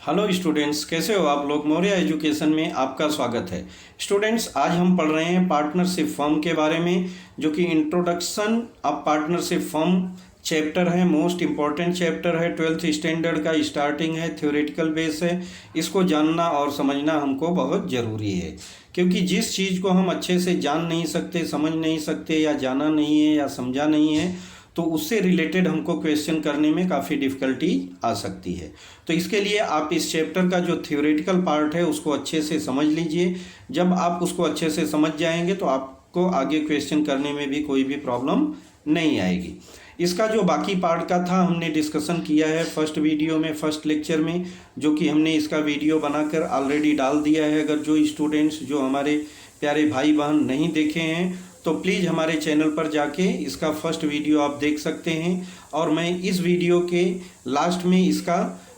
Hello students, कैसे हो आप लोग। मौर्य एजुकेशन में आपका स्वागत है। स्टूडेंट्स, आज हम पढ़ रहे हैं पार्टनरशिप फर्म के बारे में, जो कि introduction of partnership firm chapter है। मोस्ट इम्पॉर्टेंट चैप्टर है, 12th स्टैंडर्ड का स्टार्टिंग है, थ्योरेटिकल बेस है। इसको जानना और समझना हमको बहुत ज़रूरी है, क्योंकि जिस चीज़ को हम अच्छे से जान नहीं सकते, समझ नहीं सकते, या जाना नहीं है या समझा नहीं है, तो उससे रिलेटेड हमको क्वेश्चन करने में काफ़ी डिफ़िकल्टी आ सकती है। तो इसके लिए आप इस चैप्टर का जो थ्योरेटिकल पार्ट है उसको अच्छे से समझ लीजिए। जब आप उसको अच्छे से समझ जाएंगे तो आपको आगे क्वेश्चन करने में भी कोई भी प्रॉब्लम नहीं आएगी। इसका जो बाकी पार्ट का था हमने डिस्कशन किया है फर्स्ट वीडियो में, फर्स्ट लेक्चर में, जो कि हमने इसका वीडियो बनाकर ऑलरेडी डाल दिया है। अगर जो स्टूडेंट्स, जो हमारे प्यारे भाई बहन नहीं देखे हैं, तो प्लीज़ हमारे चैनल पर जाके इसका फर्स्ट वीडियो आप देख सकते हैं। और मैं इस वीडियो के लास्ट में इसका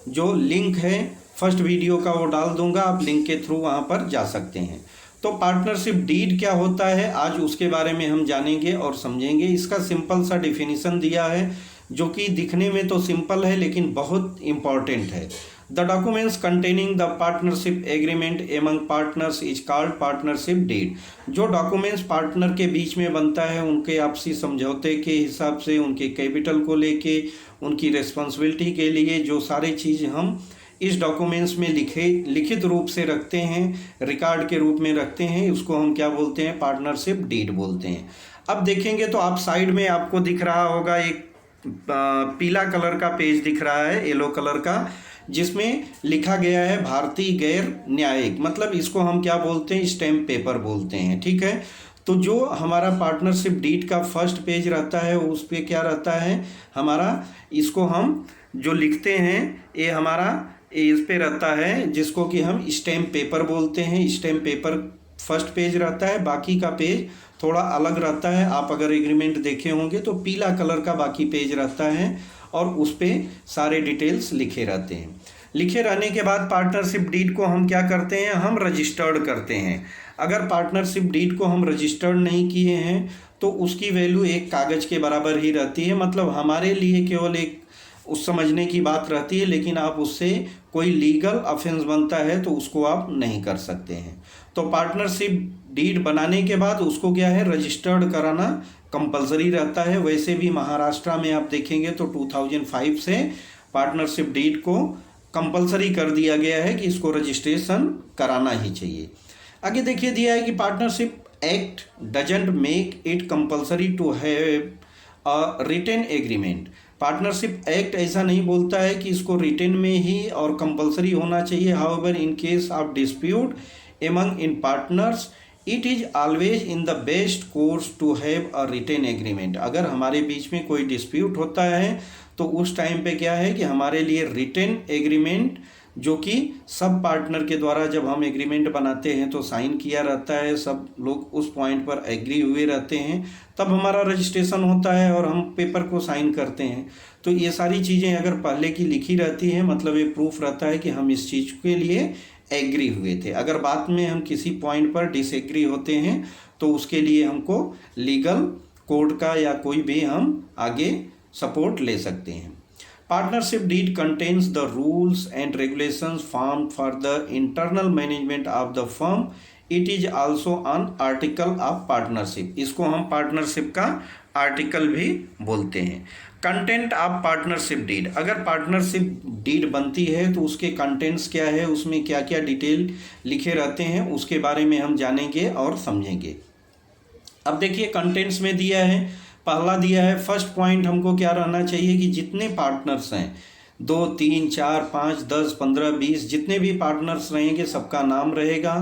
जो लिंक है फर्स्ट वीडियो का वो डाल दूंगा, आप लिंक के थ्रू वहाँ पर जा सकते हैं। तो पार्टनरशिप डीड क्या होता है, आज उसके बारे में हम जानेंगे और समझेंगे। इसका सिंपल सा डिफिनीसन दिया है, जो कि दिखने में तो सिंपल है लेकिन बहुत इम्पॉर्टेंट है। The documents containing the partnership agreement among partners is called partnership deed. जो डॉक्यूमेंट्स पार्टनर के बीच में बनता है, उनके आपसी समझौते के हिसाब से, उनके कैपिटल को लेके, उनकी रिस्पॉन्सिबिलिटी के लिए जो सारी चीज़ हम इस डॉक्यूमेंट्स में लिखित रूप से रखते हैं, रिकॉर्ड के रूप में रखते हैं, उसको हम क्या बोलते हैं, पार्टनरशिप डीड बोलते हैं। अब देखेंगे तो आप साइड में आपको दिख रहा होगा एक पीला कलर का पेज दिख रहा है, येलो कलर का, जिसमें लिखा गया है भारतीय गैर न्यायिक, मतलब इसको हम क्या बोलते हैं, स्टैम्प पेपर बोलते हैं। ठीक है, तो जो हमारा पार्टनरशिप डीड का फर्स्ट पेज रहता है उस पे क्या रहता है हमारा, इसको हम जो लिखते हैं ये हमारा इस पे रहता है, जिसको कि हम स्टैम्प पेपर बोलते हैं। स्टैम्प पेपर फर्स्ट पेज रहता है, बाकी का पेज थोड़ा अलग रहता है। आप अगर एग्रीमेंट देखे होंगे तो पीला कलर का बाकी पेज रहता है और उस पे सारे डिटेल्स लिखे रहते हैं। लिखे रहने के बाद पार्टनरशिप डीड को हम क्या करते हैं, हम रजिस्टर्ड करते हैं। अगर पार्टनरशिप डीड को हम रजिस्टर्ड नहीं किए हैं तो उसकी वैल्यू एक कागज़ के बराबर ही रहती है। मतलब हमारे लिए केवल एक उस समझने की बात रहती है, लेकिन आप उससे कोई लीगल ऑफेंस बनता है तो उसको आप नहीं कर सकते हैं। तो पार्टनरशिप डीड बनाने के बाद उसको क्या है, रजिस्टर्ड कराना कंपलसरी रहता है। वैसे भी महाराष्ट्र में आप देखेंगे तो 2005 से पार्टनरशिप डीड को कंपलसरी कर दिया गया है कि इसको रजिस्ट्रेशन कराना ही चाहिए। आगे देखिए दिया है कि partnership act doesn't make it compulsory to have a written agreement. Partnership act ऐसा नहीं बोलता है कि इसको रिटन में ही और कंपलसरी होना चाहिए। However in case of dispute among in partners it is always in the best course to have a written agreement. अगर हमारे बीच में कोई डिस्प्यूट होता है तो उस टाइम पे क्या है कि हमारे लिए रिटन एग्रीमेंट, जो कि सब पार्टनर के द्वारा जब हम एग्रीमेंट बनाते हैं तो साइन किया रहता है, सब लोग उस पॉइंट पर एग्री हुए रहते हैं, तब हमारा रजिस्ट्रेशन होता है और हम पेपर को साइन करते हैं। तो ये सारी चीज़ें अगर पहले की लिखी रहती हैं, मतलब ये प्रूफ रहता है कि हम इस चीज़ के लिए एग्री हुए थे। अगर बाद में हम किसी पॉइंट पर डिसएग्री होते हैं तो उसके लिए हमको लीगल कोर्ट का या कोई भी हम आगे सपोर्ट ले सकते हैं। Partnership deed contains the rules and regulations formed for the internal management of the firm. It is also an article of partnership. इसको हम पार्टनरशिप का आर्टिकल भी बोलते हैं। कंटेंट ऑफ पार्टनरशिप डीड, अगर पार्टनरशिप डीड बनती है तो उसके कंटेंट्स क्या है, उसमें क्या क्या डिटेल लिखे रहते हैं, उसके बारे में हम जानेंगे और समझेंगे। अब देखिए कंटेंट्स में दिया है, पहला दिया है फर्स्ट पॉइंट हमको क्या रहना चाहिए कि जितने पार्टनर्स हैं, 2, 3, 4, 5, 10, 15, 20 जितने भी पार्टनर्स रहेंगे सबका नाम रहेगा,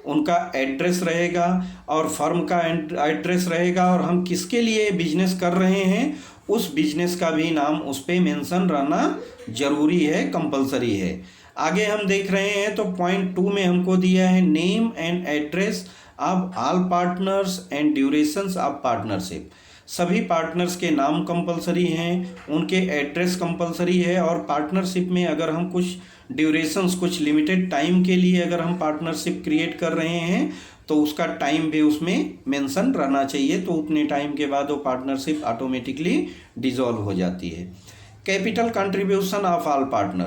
उनका एड्रेस रहेगा और फर्म का एड्रेस रहेगा, और हम किसके लिए बिजनेस कर रहे हैं उस बिजनेस का भी नाम उस पर मेंशन रहना जरूरी है, कंपलसरी है। आगे हम देख रहे हैं तो पॉइंट 2 में हमको दिया है name and address of all partners and durations of partnership. सभी पार्टनर्स के नाम कंपलसरी हैं, उनके एड्रेस कंपलसरी है, और पार्टनरशिप में अगर हम कुछ ड्यूरेशंस, कुछ लिमिटेड टाइम के लिए अगर हम पार्टनरशिप क्रिएट कर रहे हैं तो उसका टाइम भी उसमें मेंशन रहना चाहिए। तो उतने टाइम के बाद वो पार्टनरशिप ऑटोमेटिकली डिसॉल्व हो जाती है। Capital contribution of all partner,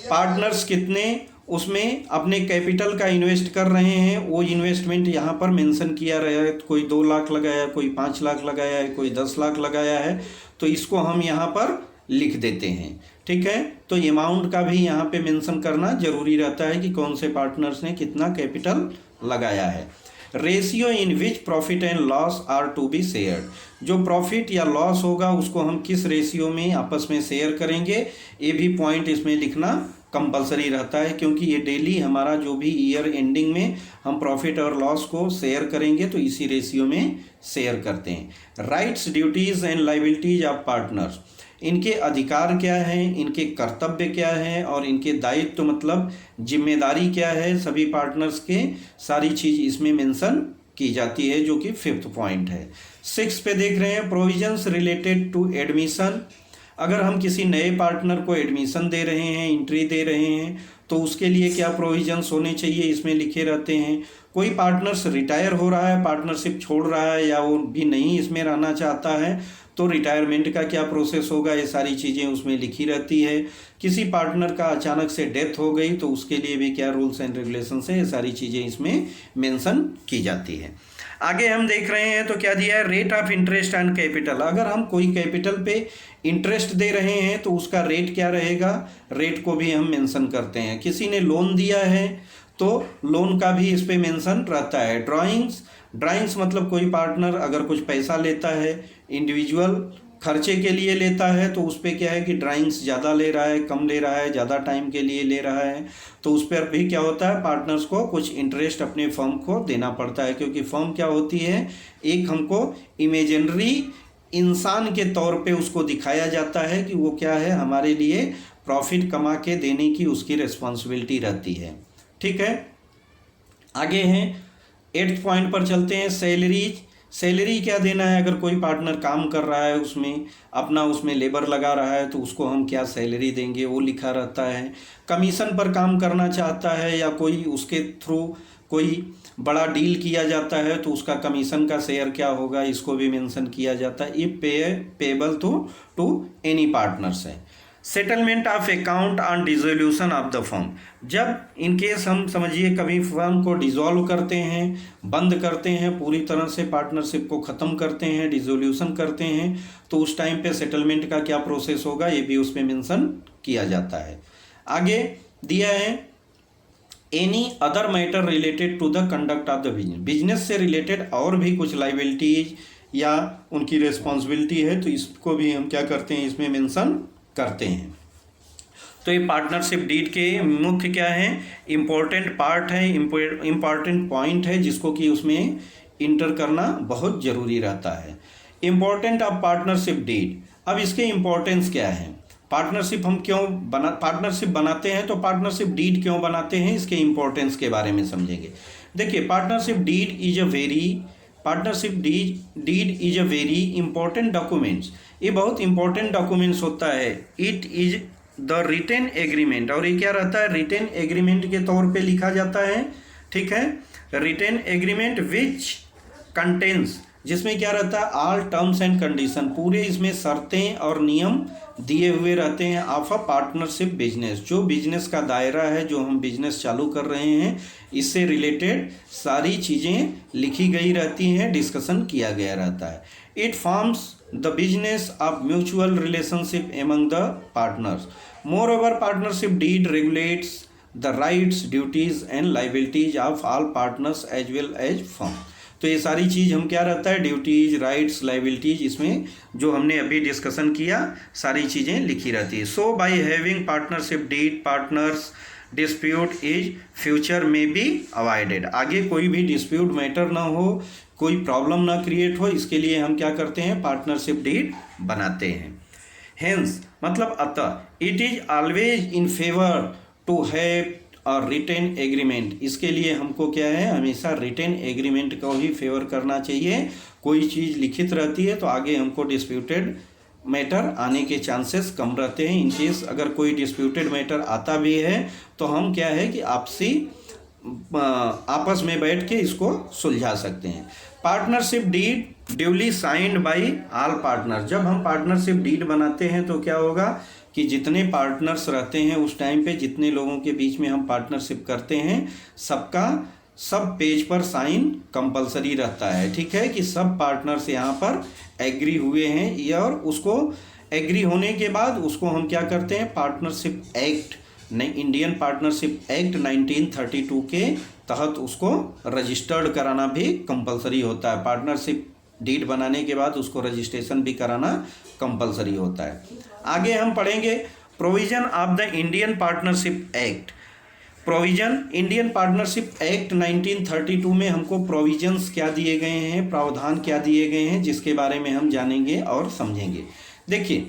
partners कितने उसमें अपने कैपिटल का इन्वेस्ट कर रहे हैं, वो इन्वेस्टमेंट यहाँ पर मेंशन किया रहा है। कोई 2 लाख लगाया, कोई 5 लाख लगाया है, कोई 10 लाख लगाया है, तो इसको हम यहाँ पर लिख देते हैं। ठीक है, तो अमाउंट का भी यहाँ पे मेंशन करना जरूरी रहता है कि कौन से पार्टनर्स ने कितना कैपिटल लगाया है। Ratio in which profit and loss are to be shared, जो प्रॉफिट या लॉस होगा उसको हम किस रेशियो में आपस में शेयर करेंगे, ये भी पॉइंट इसमें लिखना कंपलसरी रहता है, क्योंकि ये डेली हमारा जो भी ईयर एंडिंग में हम प्रॉफिट और लॉस को शेयर करेंगे तो इसी रेशियो में शेयर करते हैं। Rights, duties and liabilities of partners, इनके अधिकार क्या हैं, इनके कर्तव्य क्या हैं और इनके दायित्व मतलब जिम्मेदारी क्या है, सभी पार्टनर्स के सारी चीज़ इसमें मेंशन की जाती है, जो कि 5th पॉइंट है। 6 पे देख रहे हैं प्रोविजंस रिलेटेड टू एडमिशन, अगर हम किसी नए पार्टनर को एडमिशन दे रहे हैं, एंट्री दे रहे हैं, तो उसके लिए क्या प्रोविजंस होने चाहिए इसमें लिखे रहते हैं। कोई पार्टनर्स रिटायर हो रहा है, पार्टनरशिप छोड़ रहा है या वो भी नहीं इसमें रहना चाहता है, तो रिटायरमेंट का क्या प्रोसेस होगा, ये सारी चीज़ें उसमें लिखी रहती है। किसी पार्टनर का अचानक से डेथ हो गई तो उसके लिए भी क्या रूल्स एंड रेगुलेशंस है, ये सारी चीज़ें इसमें मेंशन की जाती है। आगे हम देख रहे हैं तो क्या दिया है, rate of interest and capital, अगर हम कोई कैपिटल पे इंटरेस्ट दे रहे हैं तो उसका रेट क्या रहेगा, रेट को भी हम मेंशन करते हैं। किसी ने लोन दिया है तो लोन का भी इस पे मेंशन रहता है। ड्राइंग्स मतलब कोई पार्टनर अगर कुछ पैसा लेता है, इंडिविजुअल खर्चे के लिए लेता है, तो उस पर क्या है कि ड्राइंग्स ज़्यादा ले रहा है, कम ले रहा है, ज़्यादा टाइम के लिए ले रहा है, तो उस पर भी क्या होता है, पार्टनर्स को कुछ इंटरेस्ट अपने फर्म को देना पड़ता है, क्योंकि फर्म क्या होती है, एक हमको इमेजिनरी इंसान के तौर पे उसको दिखाया जाता है कि वो क्या है, हमारे लिए प्रॉफिट कमा के देने की उसकी रिस्पॉन्सिबिलिटी रहती है। ठीक है, आगे हैं 8th पॉइंट पर चलते हैं। सैलरी क्या देना है, अगर कोई पार्टनर काम कर रहा है उसमें अपना उसमें लेबर लगा रहा है तो उसको हम क्या सैलरी देंगे वो लिखा रहता है। कमीशन पर काम करना चाहता है या कोई उसके थ्रू कोई बड़ा डील किया जाता है तो उसका कमीशन का शेयर क्या होगा, इसको भी मेंशन किया जाता है। ये पेबल टू एनी पार्टनर्स है। Settlement of account on dissolution of the firm, जब इनकेस हम समझिए कभी फर्म को डिसॉल्व करते हैं, बंद करते हैं, पूरी तरह से पार्टनरशिप को ख़त्म करते हैं, डिसोल्यूशन करते हैं, तो उस टाइम पे सेटलमेंट का क्या प्रोसेस होगा ये भी उसमें मेंशन किया जाता है। आगे दिया है any other matter related to the conduct of the business, business से रिलेटेड और भी कुछ लाइबिलिटीज या उनकी रिस्पॉन्सिबिलिटी है तो इसको भी हम क्या करते हैं, इसमें मेंशन करते हैं। तो ये पार्टनरशिप डीड के मुख्य क्या है, इम्पोर्टेंट पार्ट है, इम्पोर्टेंट पॉइंट है जिसको कि उसमें इंटर करना बहुत ज़रूरी रहता है। इम्पोर्टेंट ऑफ पार्टनरशिप डीड, अब इसके इम्पोर्टेंस क्या है, पार्टनरशिप हम क्यों पार्टनरशिप बनाते हैं, तो पार्टनरशिप डीड क्यों बनाते हैं, इसके इम्पोर्टेंस के बारे में समझेंगे। देखिए partnership deed is a very important documents, ये बहुत इंपॉर्टेंट डॉक्यूमेंट्स होता है। It is the written agreement, और ये क्या रहता है, रिटेन एग्रीमेंट के तौर पे लिखा जाता है। ठीक है, रिटेन एग्रीमेंट विच कंटेन्स, जिसमें क्या रहता है, ऑल टर्म्स एंड कंडीशन, पूरे इसमें शर्तें और नियम दिए हुए रहते हैं ऑफ अ पार्टनरशिप बिजनेस, जो बिजनेस का दायरा है, जो हम बिजनेस चालू कर रहे हैं, इससे रिलेटेड सारी चीज़ें लिखी गई रहती हैं, डिस्कशन किया गया रहता है। It forms the business of mutual relationship among the partners. Moreover partnership deed regulates the rights, duties and liabilities of all partners as well as firm. तो ये सारी चीज़ हम क्या रहता है, ड्यूटीज, राइट्स, लाइबिलिटीज, इसमें जो हमने अभी डिस्कशन किया सारी चीज़ें लिखी रहती है। So by having partnership deed partners dispute is future में बी अवॉइडेड, आगे कोई भी डिस्प्यूट मैटर ना हो, कोई प्रॉब्लम ना क्रिएट हो, इसके लिए हम क्या करते हैं, पार्टनरशिप डीड बनाते हैं। हेंस मतलब अतः it is always in favour to have और रिटेन एग्रीमेंट, इसके लिए हमको क्या है, हमेशा रिटेन एग्रीमेंट को ही फेवर करना चाहिए। कोई चीज़ लिखित रहती है तो आगे हमको डिस्प्यूटेड मैटर आने के चांसेस कम रहते हैं। इन केस अगर कोई डिस्प्यूटेड मैटर आता भी है तो हम क्या है कि आपस में बैठ के इसको सुलझा सकते हैं। Partnership deed duly signed by all partner, जब हम पार्टनरशिप डीड बनाते हैं तो क्या होगा कि जितने पार्टनर्स रहते हैं उस टाइम पे, जितने लोगों के बीच में हम पार्टनरशिप करते हैं, सबका सब पेज पर साइन कंपलसरी रहता है। ठीक है, कि सब पार्टनर्स यहाँ पर एग्री हुए हैं, या और उसको एग्री होने के बाद उसको हम क्या करते हैं, partnership act, Indian partnership act 1932 के तहत उसको रजिस्टर्ड कराना भी कंपलसरी होता है। पार्टनरशिप डीड बनाने के बाद उसको रजिस्ट्रेशन भी कराना कंपलसरी होता है। आगे हम पढ़ेंगे provision of the Indian partnership act. Provision, Indian partnership act 1932 में हमको प्रोविजंस क्या दिए गए हैं, प्रावधान क्या दिए गए हैं, जिसके बारे में हम जानेंगे और समझेंगे। देखिए,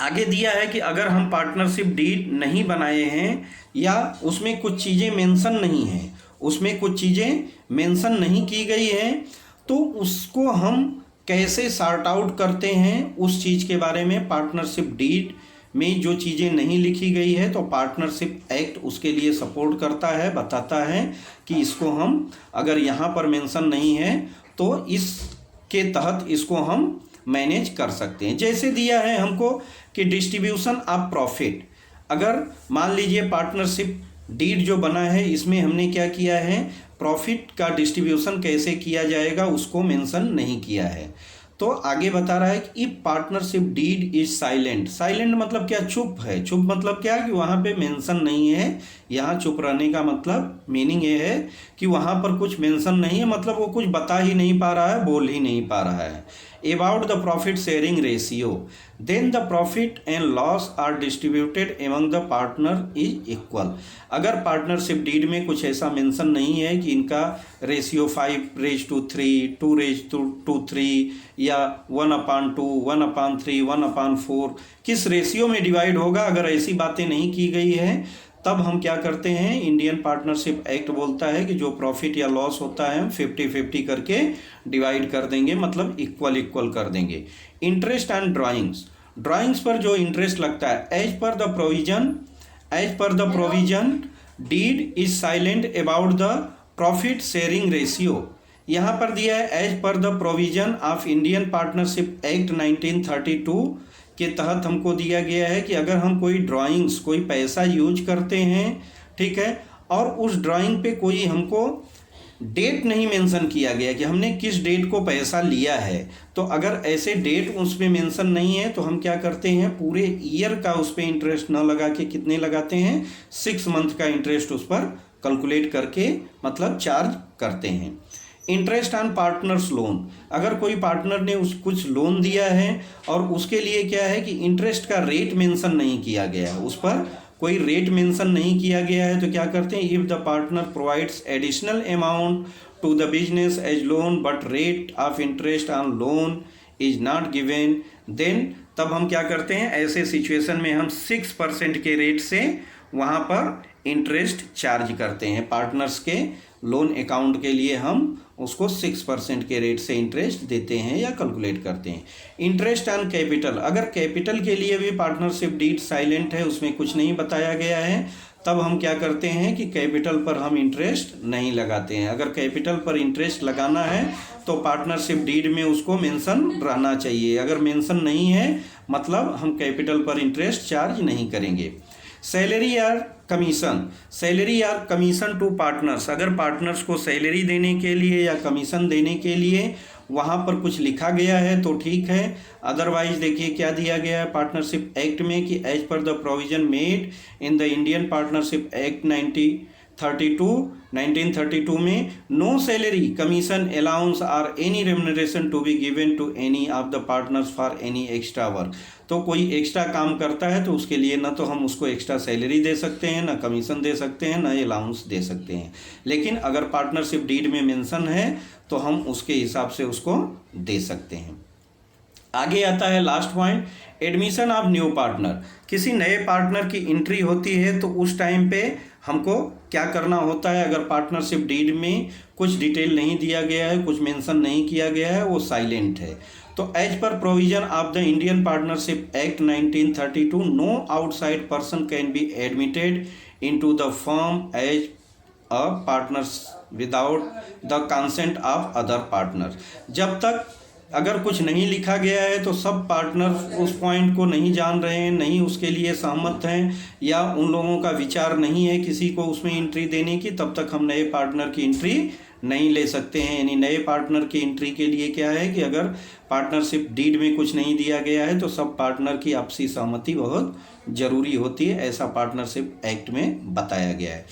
आगे दिया है कि अगर हम पार्टनरशिप डीड नहीं बनाए हैं या उसमें कुछ चीज़ें मेंशन नहीं हैं, उसमें कुछ चीज़ें मेंशन नहीं की गई हैं, तो उसको हम कैसे सॉर्ट आउट करते हैं, उस चीज़ के बारे में पार्टनरशिप डीड में जो चीज़ें नहीं लिखी गई है, तो पार्टनरशिप एक्ट उसके लिए सपोर्ट करता है, बताता है कि इसको हम, अगर यहाँ पर मेंशन नहीं है तो इसके तहत इसको हम मैनेज कर सकते हैं। जैसे दिया है हमको कि डिस्ट्रीब्यूशन ऑफ प्रॉफिट, अगर मान लीजिए पार्टनरशिप डीड जो बना है इसमें हमने क्या किया है, प्रॉफिट का डिस्ट्रीब्यूशन कैसे किया जाएगा उसको मेंशन नहीं किया है। तो आगे बता रहा है कि if partnership deed is silent, silent मतलब क्या, चुप है। चुप मतलब क्या, कि वहाँ पे मेंशन नहीं है। यहाँ चुप रहने का मतलब मीनिंग ये है कि वहाँ पर कुछ मेंशन नहीं है, मतलब वो कुछ बता ही नहीं पा रहा है, बोल ही नहीं पा रहा है। about the profit sharing ratio, then the profit and loss are distributed among the partner is equal। अगर पार्टनरशिप डीड में कुछ ऐसा मेंशन नहीं है कि इनका रेशियो 5:3, 2:3 या 1/2, 1/3, 1/4 किस रेशियो में डिवाइड होगा, अगर ऐसी बातें नहीं की गई है, तब हम क्या करते हैं, इंडियन पार्टनरशिप एक्ट बोलता है कि जो प्रॉफिट या लॉस होता है हम 50-50 करके डिवाइड कर देंगे, मतलब इक्वल इक्वल कर देंगे। इंटरेस्ट एंड ड्राइंग्स, ड्राइंग्स पर जो इंटरेस्ट लगता है, as per the provision deed is silent about the profit sharing ratio. यहाँ पर दिया है as per the provision of Indian partnership act 1932 के तहत हमको दिया गया है कि अगर हम कोई ड्राइंग्स, कोई पैसा यूज करते हैं, ठीक है, और उस ड्राइंग पे कोई हमको डेट नहीं मेंशन किया गया कि हमने किस डेट को पैसा लिया है, तो अगर ऐसे डेट उस पर मेंशन नहीं है तो हम क्या करते हैं, पूरे ईयर का उस पर इंटरेस्ट न लगा के कितने लगाते हैं, 6 मंथ का इंटरेस्ट उस पर कैलकुलेट करके मतलब चार्ज करते हैं। इंटरेस्ट ऑन पार्टनर्स लोन, अगर कोई पार्टनर ने कुछ लोन दिया है और उसके लिए क्या है कि इंटरेस्ट का रेट मेंशन नहीं किया गया है, उस पर कोई रेट मेंशन नहीं किया गया है, तो क्या करते हैं, if the partner provides additional amount to the business as loan but rate of interest on loan is not given, then तब हम क्या करते हैं, ऐसे सिचुएशन में हम 6% के रेट से वहाँ पर इंटरेस्ट चार्ज करते हैं। पार्टनर्स के लोन अकाउंट के लिए हम उसको 6% के रेट से इंटरेस्ट देते हैं या कैलकुलेट करते हैं। इंटरेस्ट ऑन कैपिटल, अगर कैपिटल के लिए भी पार्टनरशिप डीड साइलेंट है, उसमें कुछ नहीं बताया गया है, तब हम क्या करते हैं कि कैपिटल पर हम इंटरेस्ट नहीं लगाते हैं। अगर कैपिटल पर इंटरेस्ट लगाना है तो पार्टनरशिप डीड में उसको मेंशन रहना चाहिए, अगर मेंशन नहीं है मतलब हम कैपिटल पर इंटरेस्ट चार्ज नहीं करेंगे। सैलरी या कमीशन टू पार्टनर्स, अगर पार्टनर्स को सैलरी देने के लिए या कमीशन देने के लिए वहाँ पर कुछ लिखा गया है तो ठीक है, अदरवाइज देखिए क्या दिया गया है पार्टनरशिप एक्ट में कि as per the provision made in the Indian partnership act 1932 में no salary, commission, allowance or any remuneration to be given to any of the partners for any extra work. तो कोई extra काम करता है तो उसके लिए ना तो हम उसको एक्स्ट्रा सैलरी दे सकते हैं, ना कमीशन दे सकते हैं, ना अलाउंस दे सकते हैं, लेकिन अगर पार्टनरशिप डीड में मेंशन है तो हम उसके हिसाब से उसको दे सकते हैं। आगे आता है last point, admission of new partner. किसी नए पार्टनर की एंट्री होती है तो उस टाइम पे हमको क्या करना होता है, अगर पार्टनरशिप डीड में कुछ डिटेल नहीं दिया गया है, कुछ मेंशन नहीं किया गया है, वो साइलेंट है, तो as per provision of the Indian partnership act 1932 no outside person can be admitted into the firm as a partners without the consent of other partner. जब तक अगर कुछ नहीं लिखा गया है तो सब पार्टनर उस पॉइंट को नहीं जान रहे हैं, नहीं उसके लिए सहमत हैं, या उन लोगों का विचार नहीं है किसी को उसमें एंट्री देने की, तब तक हम नए पार्टनर की एंट्री नहीं ले सकते हैं। यानी नए पार्टनर की एंट्री के लिए क्या है कि अगर पार्टनरशिप डीड में कुछ नहीं दिया गया है तो सब पार्टनर की आपसी सहमति बहुत ज़रूरी होती है, ऐसा पार्टनरशिप एक्ट में बताया गया है।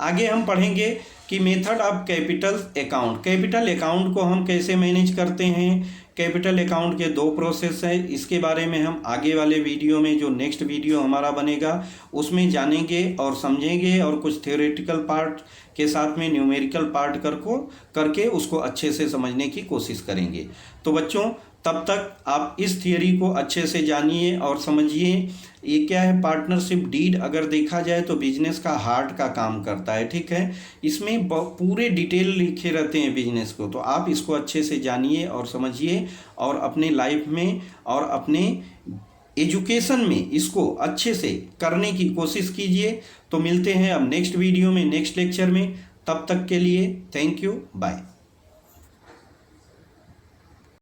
आगे हम पढ़ेंगे कि method of capital account. Capital account को हम कैसे मैनेज करते हैं। कैपिटल अकाउंट के 2 प्रोसेस हैं, इसके बारे में हम आगे वाले वीडियो में, जो नेक्स्ट वीडियो हमारा बनेगा, उसमें जानेंगे और समझेंगे, और कुछ थ्योरेटिकल पार्ट के साथ में न्यूमेरिकल पार्ट करके उसको अच्छे से समझने की कोशिश करेंगे। तो बच्चों, तब तक आप इस थियरी को अच्छे से जानिए और समझिए। ये क्या है, पार्टनरशिप डीड अगर देखा जाए तो बिजनेस का हार्ट का काम करता है, ठीक है। इसमें पूरे डिटेल लिखे रहते हैं बिजनेस को, तो आप इसको अच्छे से जानिए और समझिए और अपने लाइफ में और अपने एजुकेशन में इसको अच्छे से करने की कोशिश कीजिए। तो मिलते हैं अब नेक्स्ट वीडियो में, नेक्स्ट लेक्चर में। तब तक के लिए थैंक यू, बाय।